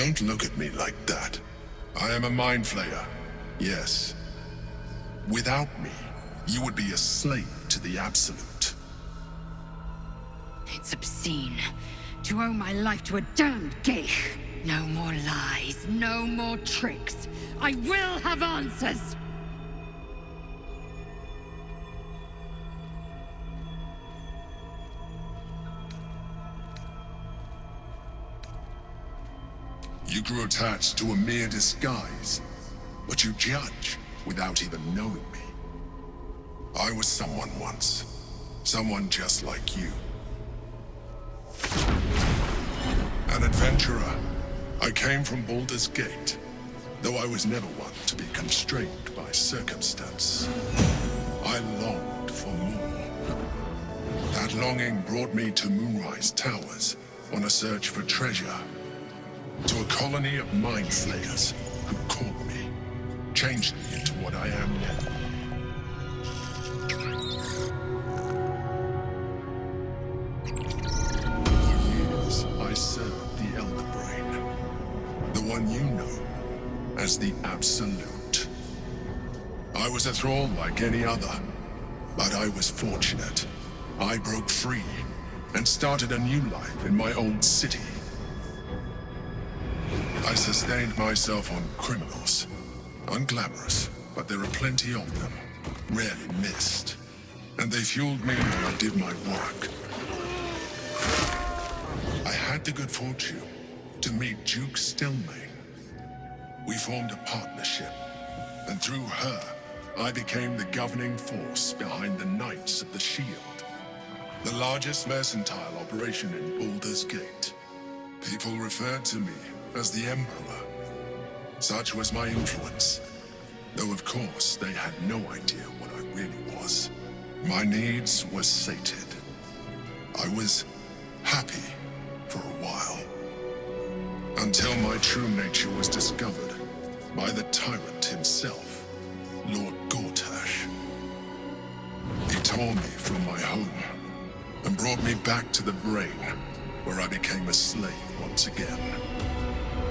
Don't look at me like that. I am a mind flayer. Yes. Without me, you would be a slave to the Absolute. It's obscene to owe my life to a damned geich. No more lies, no more tricks. I will have answers! You grew attached to a mere disguise, but you judge without even knowing me. I was someone once. Someone just like you. An adventurer. I came from Baldur's Gate, though I was never one to be constrained by circumstance. I longed for more. That longing brought me to Moonrise Towers on a search for treasure. To a colony of mind flayers who caught me, changed me into what I am now. For years, I served the Elder Brain, the one you know as the Absolute. I was a thrall like any other, but I was fortunate. I broke free and started a new life in my old city. I sustained myself on criminals. Unglamorous, but there are plenty of them. Rarely missed. And they fueled me while I did my work. I had the good fortune to meet Duke Stillmain. We formed a partnership, and through her, I became the governing force behind the Knights of the Shield, the largest mercantile operation in Baldur's Gate. People referred to me as the Emperor. Such was my influence, though of course they had no idea what I really was. My needs were sated. I was happy for a while, until my true nature was discovered by the tyrant himself, Lord Gortash. He tore me from my home and brought me back to the Brain, where I became a slave once again.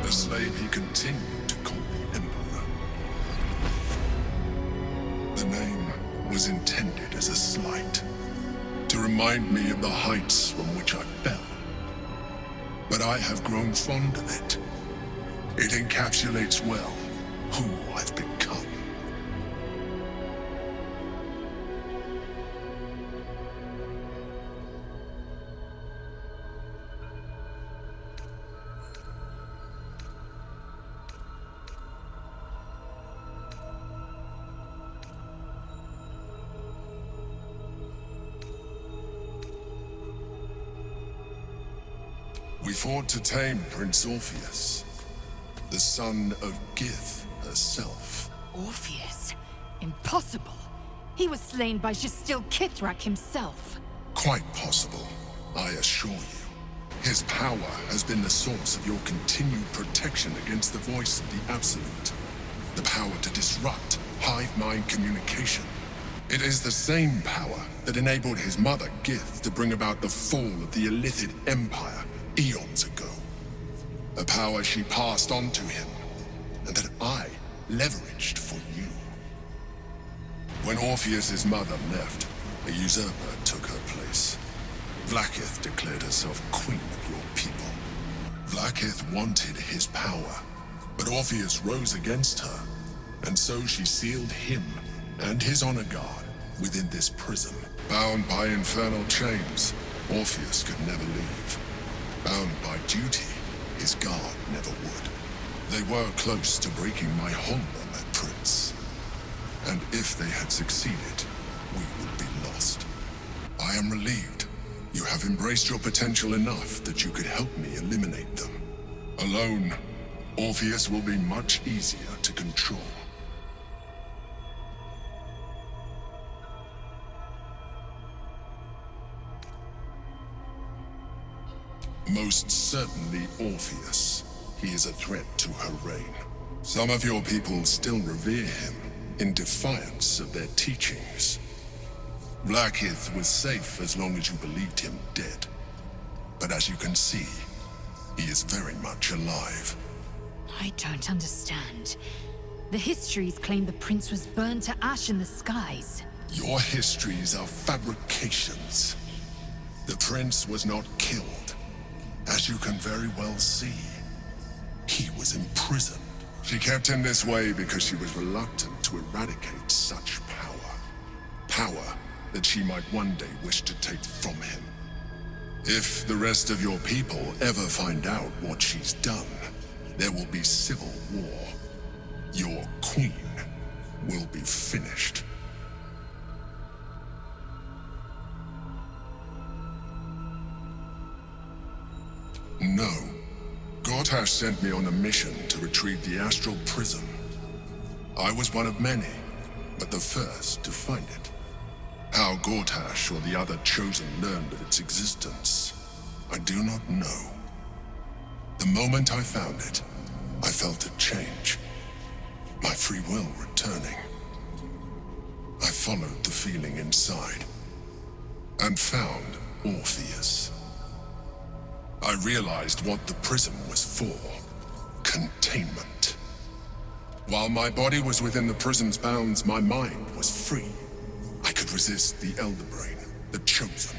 A slave he continued to call the Emperor. The name was intended as a slight, to remind me of the heights from which I fell. But I have grown fond of it. It encapsulates well who I've become. We fought to tame Prince Orpheus, the son of Gith herself. Orpheus? Impossible. He was slain by Justil Kithrak himself. Quite possible, I assure you. His power has been the source of your continued protection against the voice of the Absolute. The power to disrupt hive mind communication. It is the same power that enabled his mother, Gith, to bring about the fall of the Illithid Empire eons ago. A power she passed on to him, and that I leveraged for you. When Orpheus's mother left, a usurper took her place. Vlaakith declared herself queen of your people. Vlaakith wanted his power, but Orpheus rose against her, and so she sealed him and his honor guard within this prison. Bound by infernal chains, Orpheus could never leave. Bound by duty, his guard never would. They were close to breaking my hold on that prince. And if they had succeeded, we would be lost. I am relieved. You have embraced your potential enough that you could help me eliminate them. Alone, Orpheus will be much easier to control. Most certainly Orpheus. He is a threat to her reign. Some of your people still revere him, in defiance of their teachings. Vlaakith was safe as long as you believed him dead. But as you can see, he is very much alive. I don't understand. The histories claim the prince was burned to ash in the skies. Your histories are fabrications. The prince was not killed. As you can very well see, he was imprisoned. She kept him this way because she was reluctant to eradicate such power. Power that she might one day wish to take from him. If the rest of your people ever find out what she's done, there will be civil war. Your queen will be finished. No. Gortash sent me on a mission to retrieve the Astral Prism. I was one of many, but the first to find it. How Gortash or the other Chosen learned of its existence, I do not know. The moment I found it, I felt a change. My free will returning. I followed the feeling inside, and found Orpheus. I realized what the prism was for. Containment. While my body was within the prism's bounds, my mind was free. I could resist the Elder Brain, the Chosen.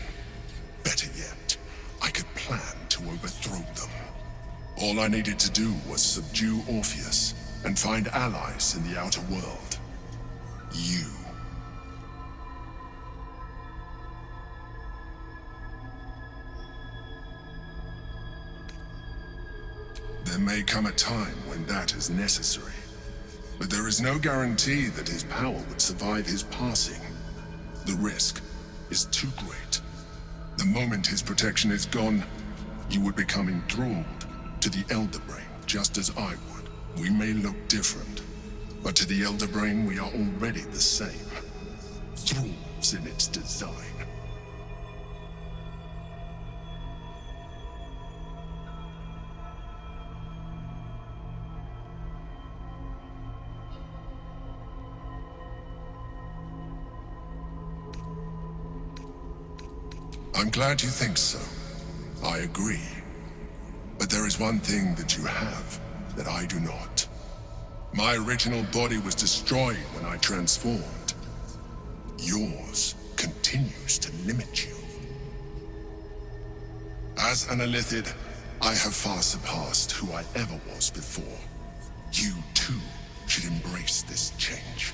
Better yet, I could plan to overthrow them. All I needed to do was subdue Orpheus and find allies in the outer world. You. There may come a time when that is necessary, but there is no guarantee that his power would survive his passing. The risk is too great. The moment his protection is gone, you would become enthralled to the Elder Brain, just as I would. We may look different, but to the Elder Brain we are already the same. Thralls in its design. I'm glad you think so. I agree. But there is one thing that you have that I do not. My original body was destroyed when I transformed. Yours continues to limit you. As an Illithid, I have far surpassed who I ever was before. You too should embrace this change.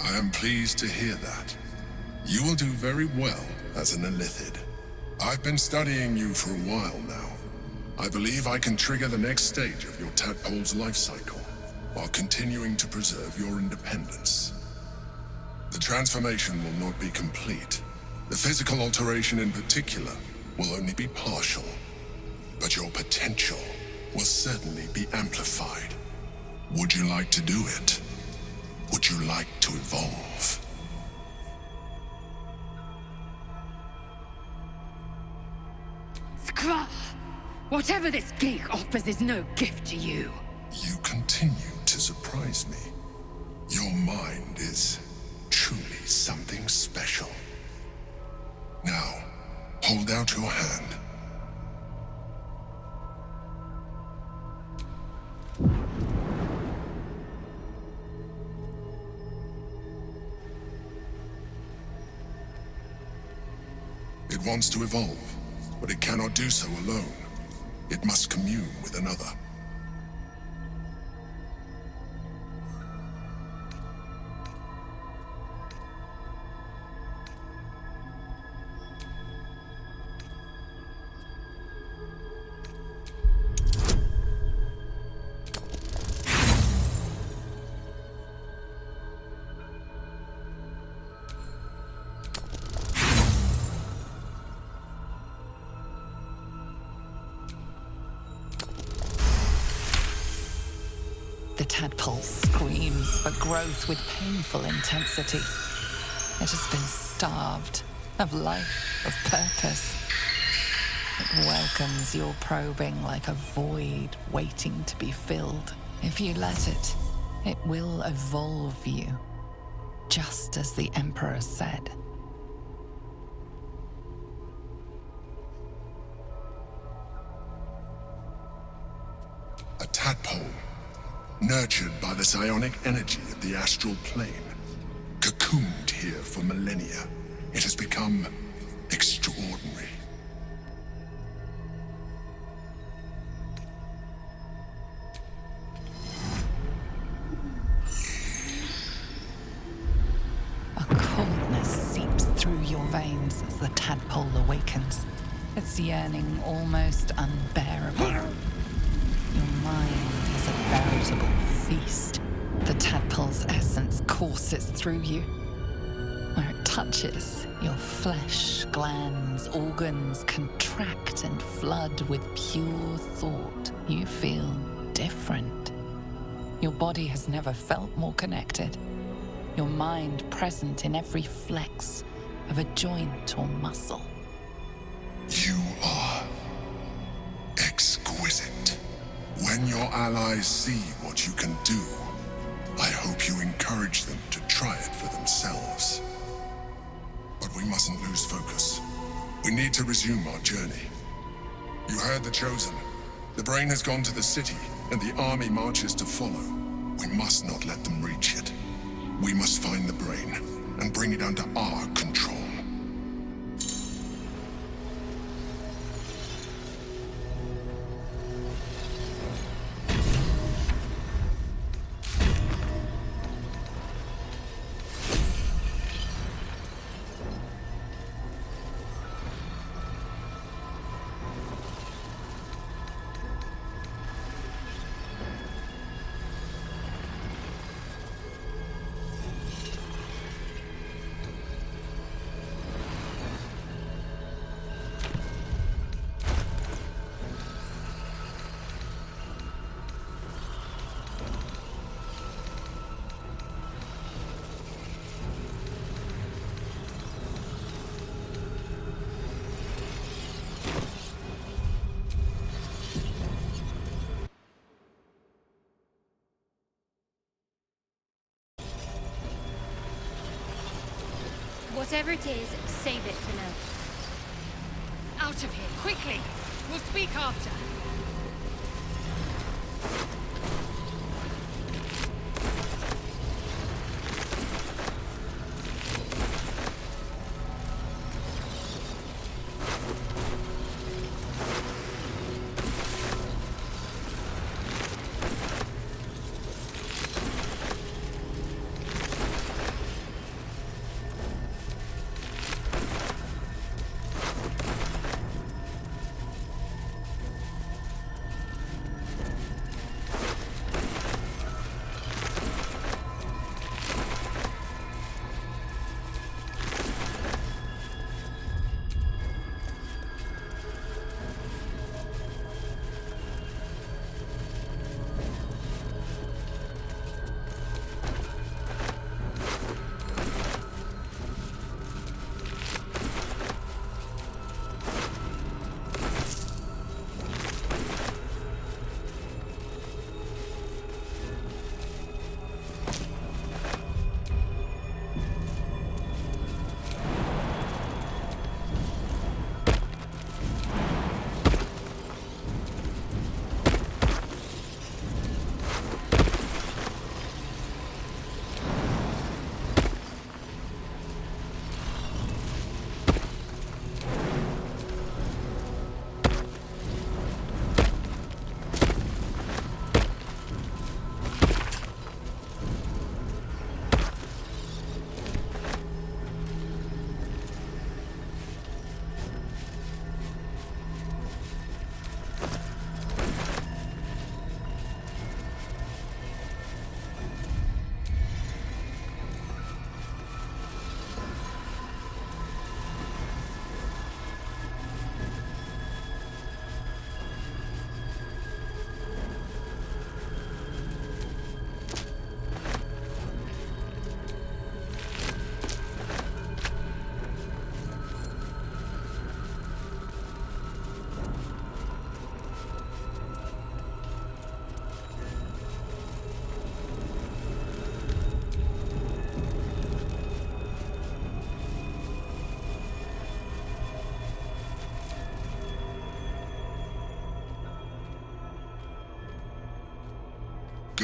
I am pleased to hear that. You will do very well as an Illithid. I've been studying you for a while now. I believe I can trigger the next stage of your tadpole's life cycle, while continuing to preserve your independence. The transformation will not be complete. The physical alteration in particular will only be partial. But your potential will certainly be amplified. Would you like to do it? Would you like to evolve? Skra! Whatever this gig offers is no gift to you. You continue to surprise me. Your mind is truly something special. Now, hold out your hand. It wants to evolve, but it cannot do so alone. It must commune with another. The tadpole screams for growth with painful intensity. It has been starved of life, of purpose. It welcomes your probing like a void waiting to be filled. If you let it, it will evolve you, just as the Emperor said. tadpole, nurtured by the psionic energy of the astral plane, cocooned here for millennia. It has become extraordinary. A coldness seeps through your veins as the tadpole awakens, its yearning almost unbearable. Your mind is a veritable feast. The tadpole's essence courses through you. Where it touches, your flesh, glands, organs contract and flood with pure thought. You feel different. Your body has never felt more connected. Your mind present in every flex of a joint or muscle. You are exquisite. When your allies see what you can do, I hope you encourage them to try it for themselves. But we mustn't lose focus. We need to resume our journey. You heard the Chosen. The Brain has gone to the city, and the army marches to follow. We must not let them reach it. We must find the Brain and bring it under our control. Whatever it is, save it for now. Out of here, quickly! We'll speak after.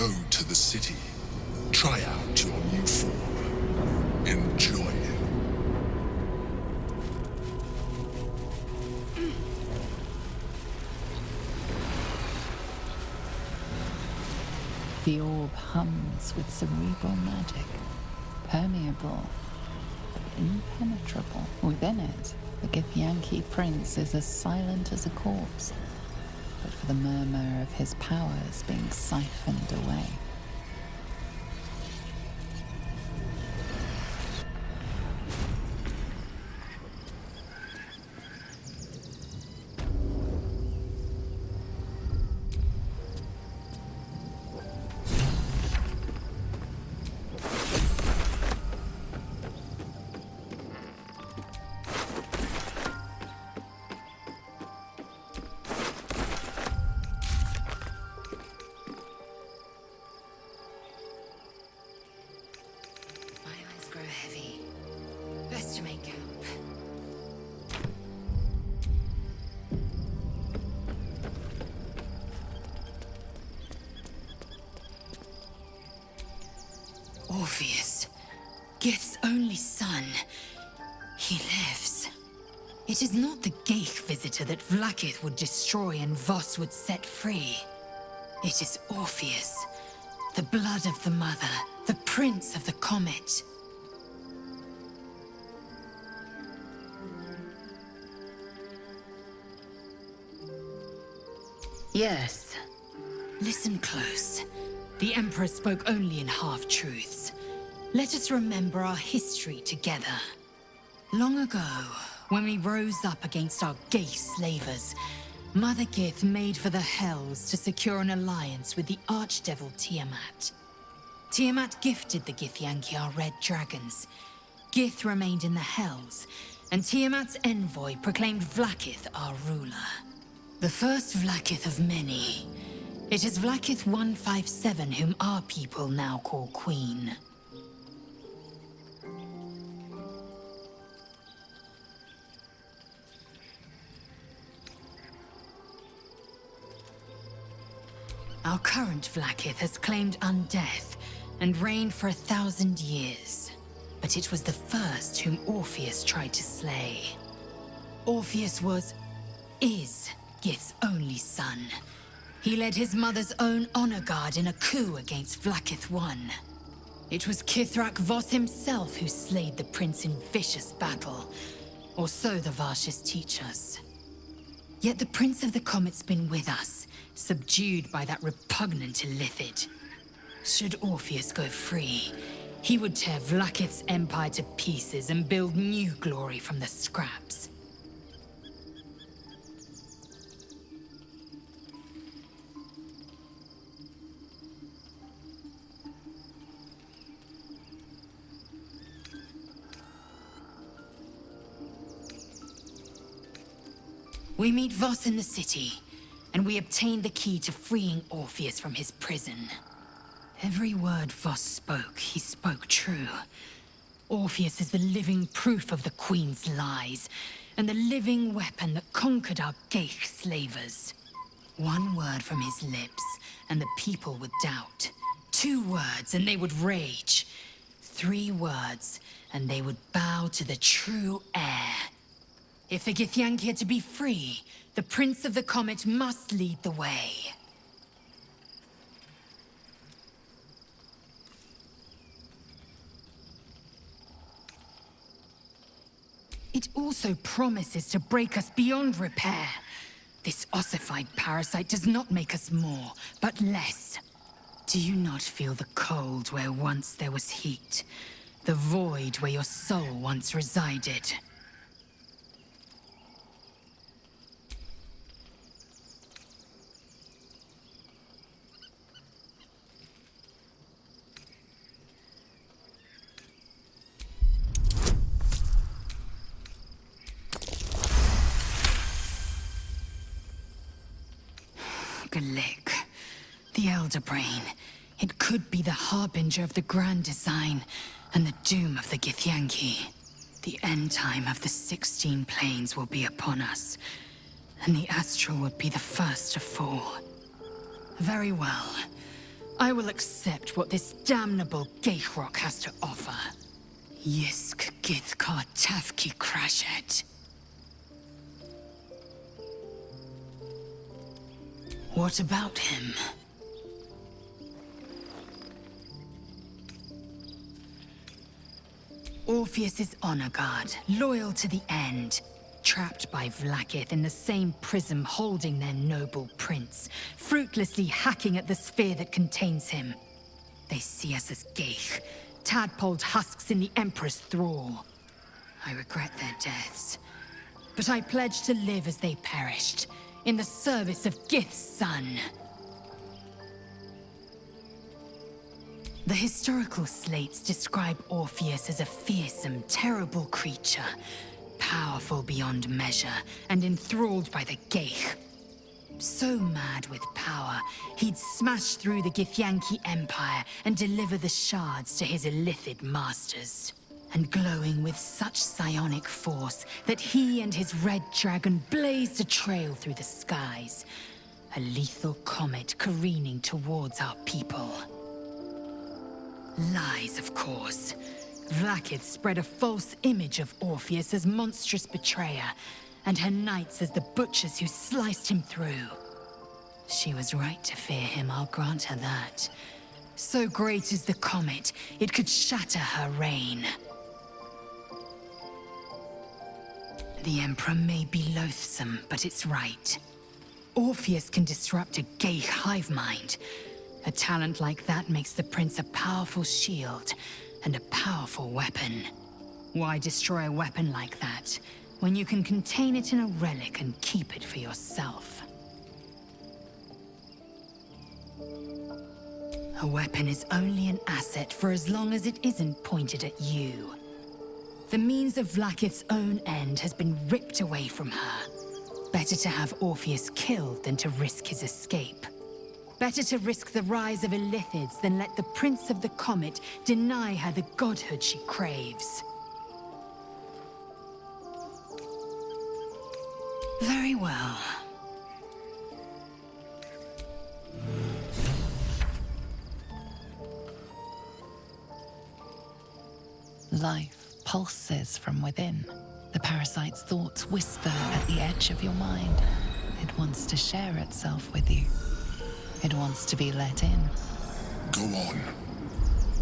Go to the city. Try out your new form. Enjoy it. The orb hums with cerebral magic, permeable, but impenetrable. Within it, the Githyanki prince is as silent as a corpse, but for the murmur of his powers being siphoned away. Heavy. Best to make camp. Orpheus, Gith's only son. He lives. It is not the Geich visitor that Vlaakith would destroy and Voss would set free. It is Orpheus, the blood of the mother, the prince of the comet. Yes. Listen close. The Emperor spoke only in half-truths. Let us remember our history together. Long ago, when we rose up against our Geich slavers, Mother Gith made for the Hells to secure an alliance with the Archdevil Tiamat. Tiamat gifted the Githyanki our red dragons. Gith remained in the Hells, and Tiamat's envoy proclaimed Vlaakith our ruler. The first Vlaakith of many. It is Vlaakith 157 whom our people now call Queen. Our current Vlaakith has claimed undeath and reigned for 1,000 years. But it was the first whom Orpheus tried to slay. Orpheus is Gith's only son. He led his mother's own honor guard in a coup against Vlaakith I. It was Kithrak Voss himself who slayed the prince in vicious battle, or so the Varshas teach us. Yet the Prince of the Comet's been with us, subdued by that repugnant Illithid. Should Orpheus go free, he would tear Vlaakith's empire to pieces and build new glory from the scraps. We meet Voss in the city, and we obtain the key to freeing Orpheus from his prison. Every word Voss spoke, he spoke true. Orpheus is the living proof of the Queen's lies, and the living weapon that conquered our Geich slavers. One word from his lips, and the people would doubt. 2 words, and they would rage. 3 words, and they would bow to the true heir. If the Githyanki are to be free, the Prince of the Comet must lead the way. It also promises to break us beyond repair. This ossified parasite does not make us more, but less. Do you not feel the cold where once there was heat? The void where your soul once resided? Galik, the Elder Brain. It could be the harbinger of the grand design and the doom of the Githyanki. The end time of the 16 planes will be upon us, and the Astral would be the first to fall. Very well. I will accept what this damnable Geichrok has to offer. Yisk Githkar Tafki Krashet. What about him? Orpheus is honor guard, loyal to the end. Trapped by Vlaakith in the same prism holding their noble prince, fruitlessly hacking at the sphere that contains him. They see us as Geich, tadpoled husks in the Emperor's thrall. I regret their deaths, but I pledge to live as they perished, in the service of Gith's son. The historical slates describe Orpheus as a fearsome, terrible creature, powerful beyond measure, and enthralled by the Geich. So mad with power, he'd smash through the Githyanki Empire and deliver the shards to his Illithid masters. And glowing with such psionic force that he and his red dragon blazed a trail through the skies. A lethal comet careening towards our people. Lies, of course. Vlaakith spread a false image of Orpheus as monstrous betrayer, and her knights as the butchers who sliced him through. She was right to fear him, I'll grant her that. So great is the comet, it could shatter her reign. The Emperor may be loathsome, but it's right. Orpheus can disrupt a Geich hive mind. A talent like that makes the prince a powerful shield, and a powerful weapon. Why destroy a weapon like that, when you can contain it in a relic and keep it for yourself? A weapon is only an asset for as long as it isn't pointed at you. The means of Vlaakith's own end has been ripped away from her. Better to have Orpheus killed than to risk his escape. Better to risk the rise of Illithids than let the Prince of the Comet deny her the godhood she craves. Very well. Life pulses from within. The parasite's thoughts whisper at the edge of your mind. It wants to share itself with you. It wants to be let in. Go on.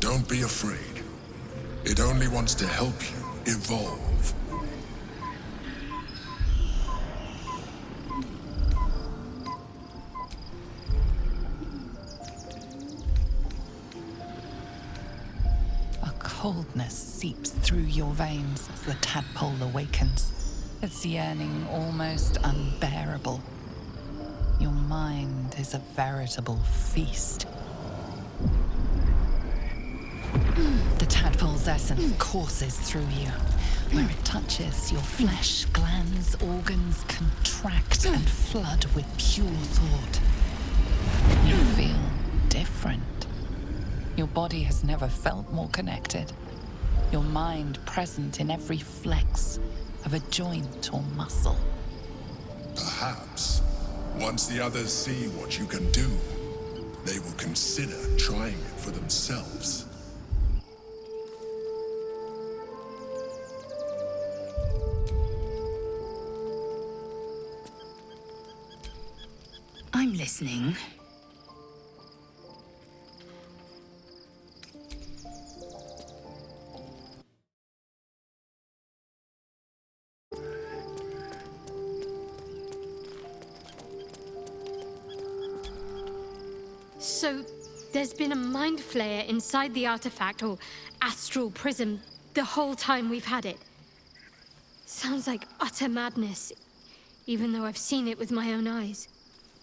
Don't be afraid. It only wants to help you evolve. A coldness seeps through your veins as the tadpole awakens, its yearning almost unbearable. Your mind is a veritable feast. The tadpole's essence courses through you. Where it touches, your flesh, glands, organs contract and flood with pure thought. You feel different. Your body has never felt more connected. Your mind present in every flex of a joint or muscle. Perhaps, once the others see what you can do, they will consider trying it for themselves. I'm listening. So, there's been a mind flayer inside the artifact, or astral prism, the whole time we've had it. Sounds like utter madness, even though I've seen it with my own eyes.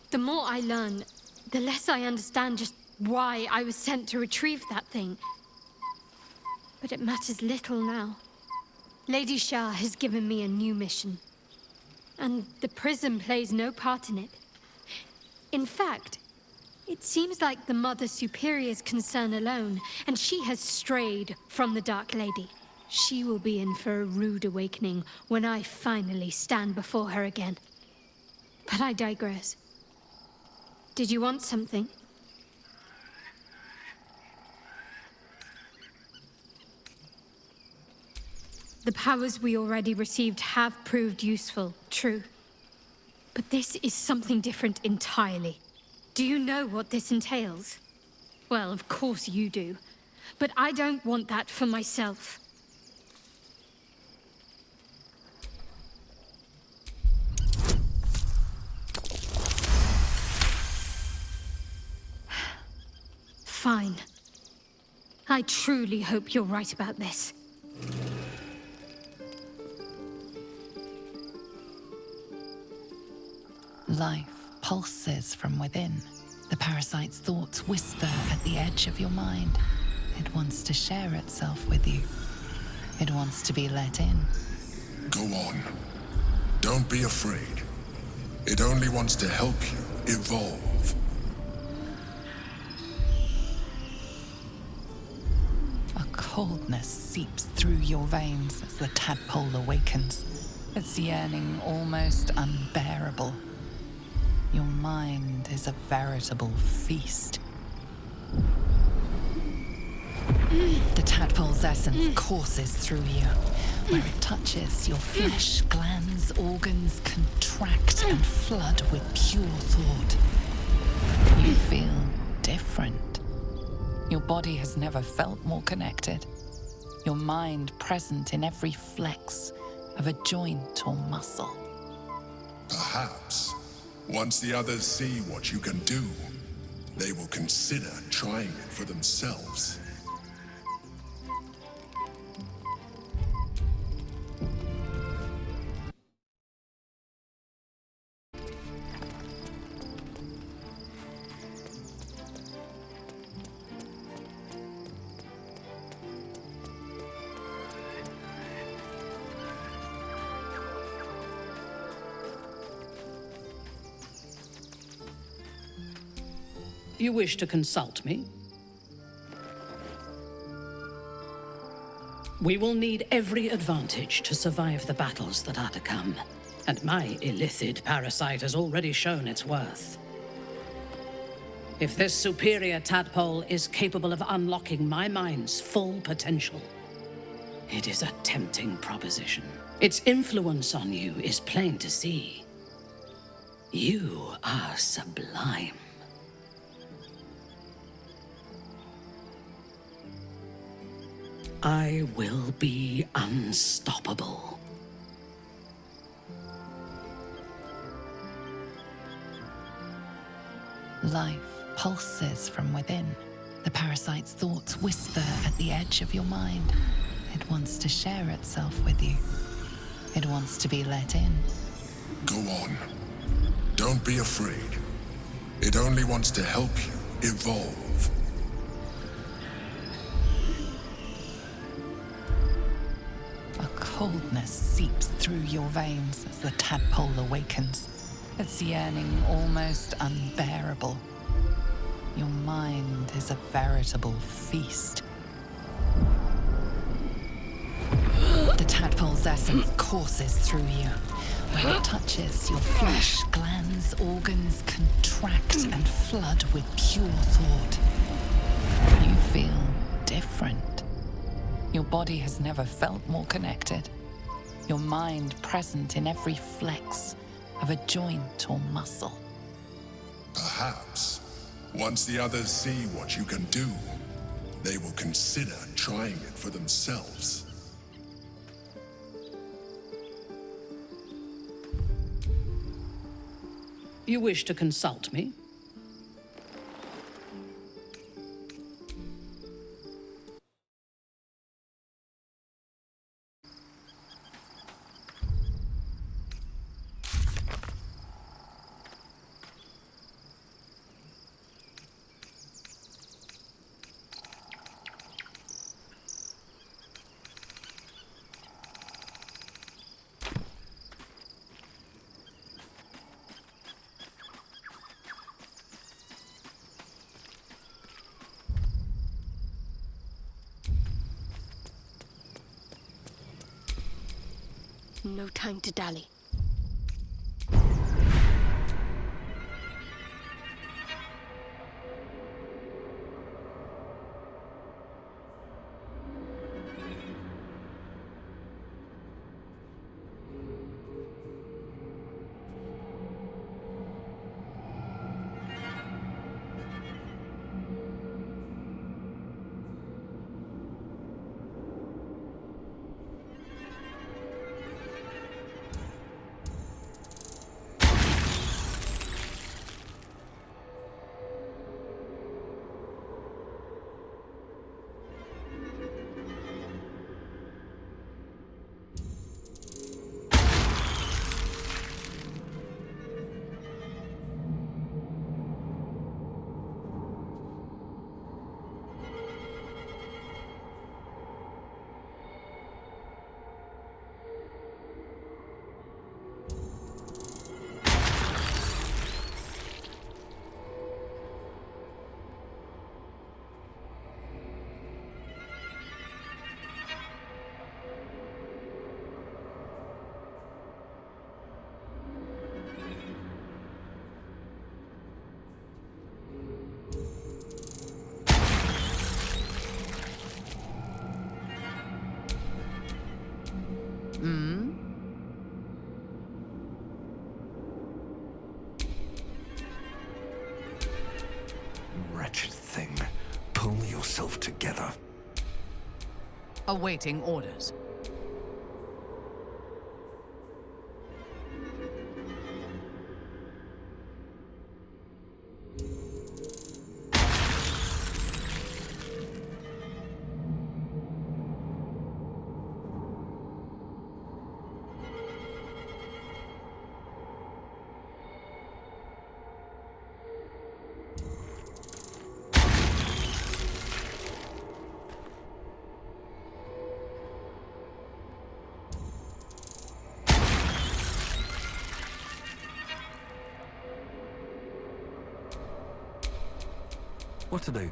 The more I learn, the less I understand just why I was sent to retrieve that thing. But it matters little now. Lady Shah has given me a new mission. And the prism plays no part in it. In fact, it seems like the Mother Superior's concern alone, and she has strayed from the Dark Lady. She will be in for a rude awakening when I finally stand before her again. But I digress. Did you want something? The powers we already received have proved useful, true. But this is something different entirely. Do you know what this entails? Well, of course you do. But I don't want that for myself. Fine. I truly hope you're right about this. Life pulses from within. The parasite's thoughts whisper at the edge of your mind. It wants to share itself with you. It wants to be let in. Go on. Don't be afraid. It only wants to help you evolve. A coldness seeps through your veins as the tadpole awakens. Its yearning almost unbearable. Your mind is a veritable feast. The tadpole's essence courses through you. Where it touches, your flesh, glands, organs contract and flood with pure thought. You feel different. Your body has never felt more connected. Your mind present in every flex of a joint or muscle. Perhaps, once the others see what you can do, they will consider trying it for themselves. You wish to consult me? We will need every advantage to survive the battles that are to come, and my illithid parasite has already shown its worth. If this superior tadpole is capable of unlocking my mind's full potential, it is a tempting proposition. Its influence on you is plain to see. You are sublime. I will be unstoppable. Life pulses from within. The parasite's thoughts whisper at the edge of your mind. It wants to share itself with you. It wants to be let in. Go on. Don't be afraid. It only wants to help you evolve. A coldness seeps through your veins as the tadpole awakens. Its yearning almost unbearable. Your mind is a veritable feast. The tadpole's essence courses through you. Where it touches, your flesh, glands, organs contract and flood with pure thought. You feel different. Your body has never felt more connected. Your mind present in every flex of a joint or muscle. Perhaps, once the others see what you can do, they will consider trying it for themselves. You wish to consult me? No time to dally. Wretched thing. Pull yourself together. Awaiting orders. What to do?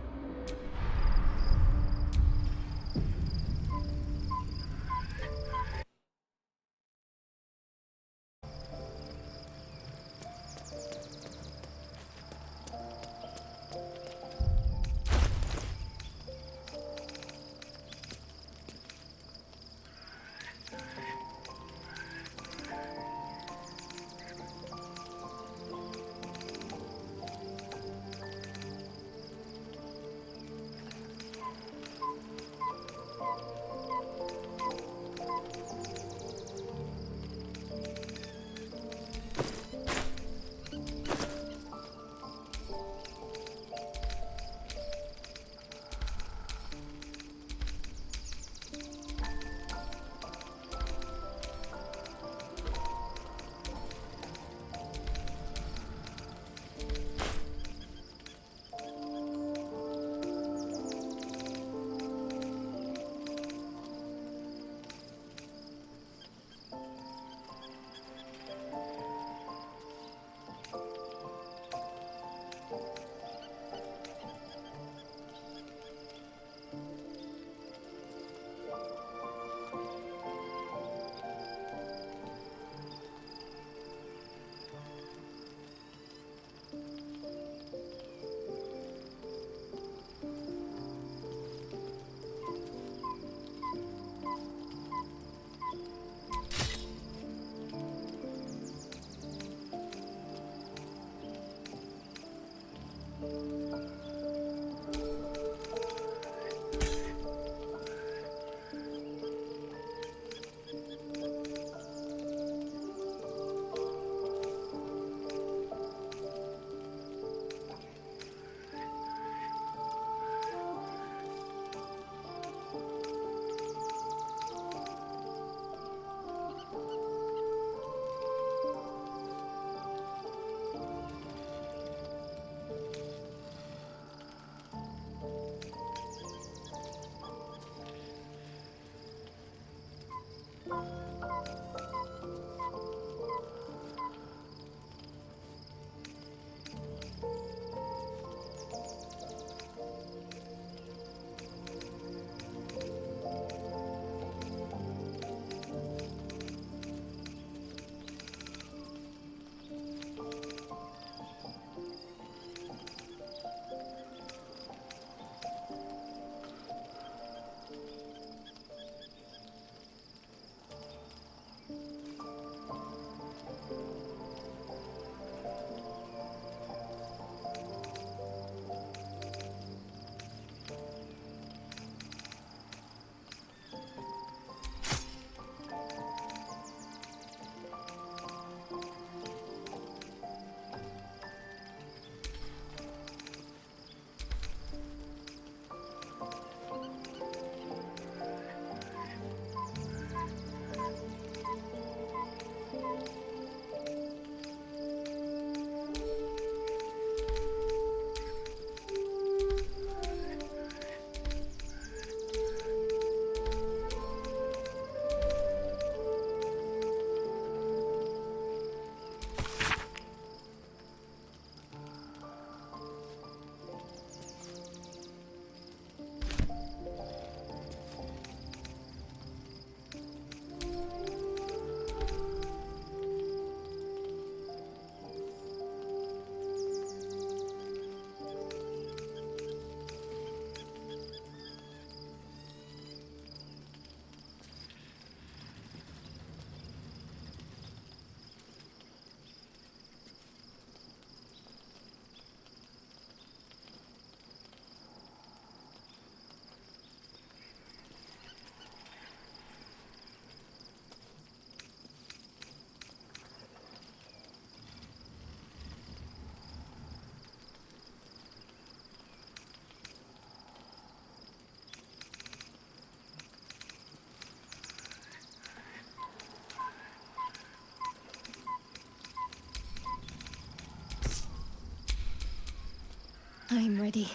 I'm ready.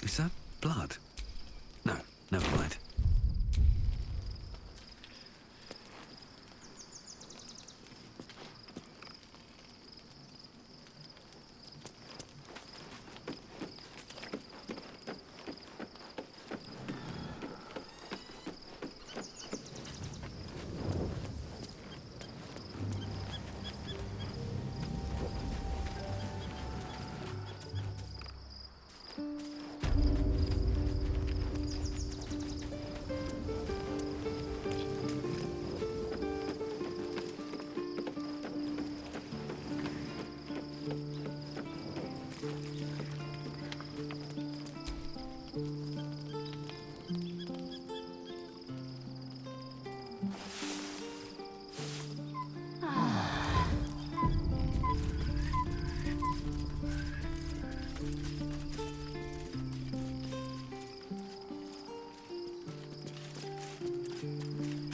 Is that blood? No, never mind.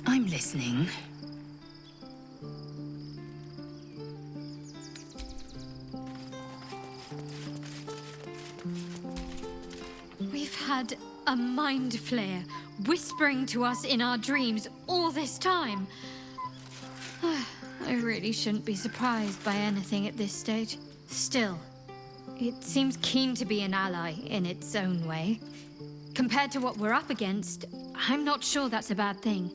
I'm listening. We've had a mind flayer whispering to us in our dreams all this time. I really shouldn't be surprised by anything at this stage. Still, it seems keen to be an ally in its own way. Compared to what we're up against, I'm not sure that's a bad thing.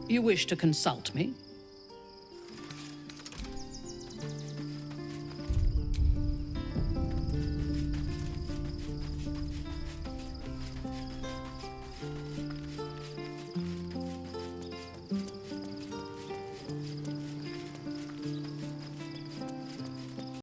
You wish to consult me?